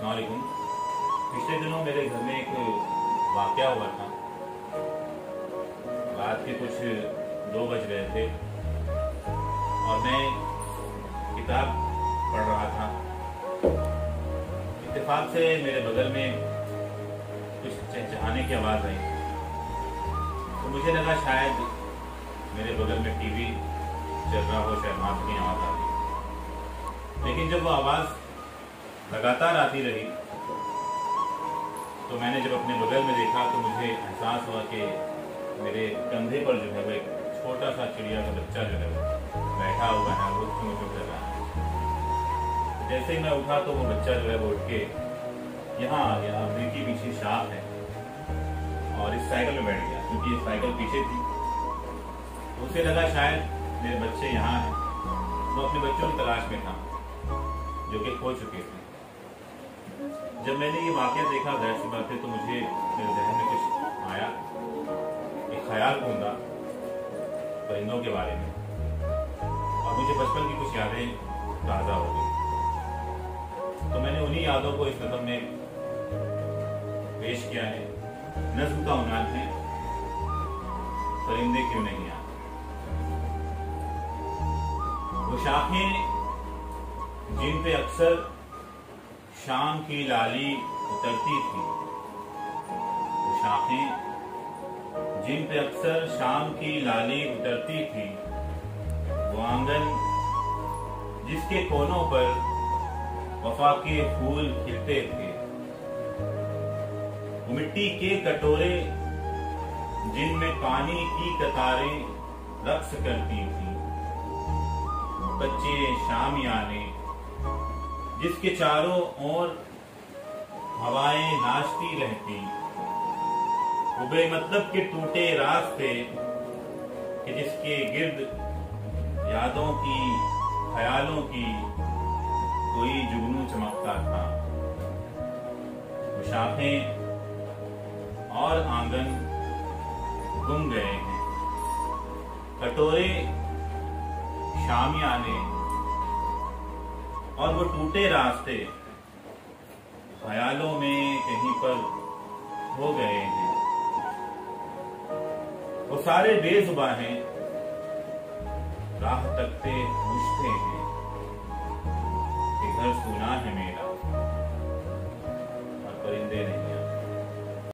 अस्सलाम वालेकुम। पिछले दिनों मेरे घर में एक वाक़या हुआ था। रात के कुछ 2 बज रहे थे और मैं किताब पढ़ रहा था। इत्तेफाक से मेरे बगल में कुछ चहचहाने की आवाज़ आई, तो मुझे लगा शायद मेरे बगल में टीवी चल रहा हो, शायद वहाँ की आवाज़ आ रही। लेकिन जब वो आवाज़ लगातार आती रही तो मैंने जब अपने बगल में देखा तो मुझे एहसास हुआ कि मेरे कंधे पर जो है वो एक छोटा सा चिड़िया का बच्चा जो है वो बैठा हुआ है, वो चूँ चूँ कर रहा है। जैसे ही मैं उठा तो वो बच्चा जो है वो उठ के यहाँ आ गया। अमरी की पीछे शाख है और इस साइकिल में बैठ गया, क्योंकि ये साइकिल पीछे थी। तो उसे लगा शायद मेरे बच्चे यहाँ हैं। वो अपने बच्चों की तलाश में था जो कि खो चुके थे। जब मैंने ये वाक़या देखा, ज़ाहिर सी बात है, तो मुझे मेरे जहन में कुछ आया, एक ख्याल घूमा परिंदों के बारे में, और मुझे बचपन की कुछ यादें ताज़ा हो गई। तो मैंने उन्हीं यादों को इस नज़म में पेश किया है। नज़्म का उन्वान है परिंदे क्यों नहीं आते। वो शाखें जिन पे अक्सर शाम की लाली उतरती थी, वो शाखें जिन पे अक्सर शाम की लाली उतरती थी, वो आंगन जिसके कोनों पर वफा के फूल खिलते थे, वो मिट्टी के कटोरे जिनमें पानी की कतारें रक्स करती थी, कच्चे शामियाने जिसके चारों ओर हवाएं नाचती रहती, वो बेमतलब के टूटे रास्ते कि जिसके गिर्द यादों की ख्यालों की कोई जुगनू चमकता था। वो शाखें और आंगन गुम गए हैं, कटोरे शामियाने और वो टूटे रास्ते ख्यालों में कहीं पर हो गए हैं। वो सारे बेजुबां हैं, राह तकते पूछते हैं कि घर सुना है मेरा, और परिंदे नहीं।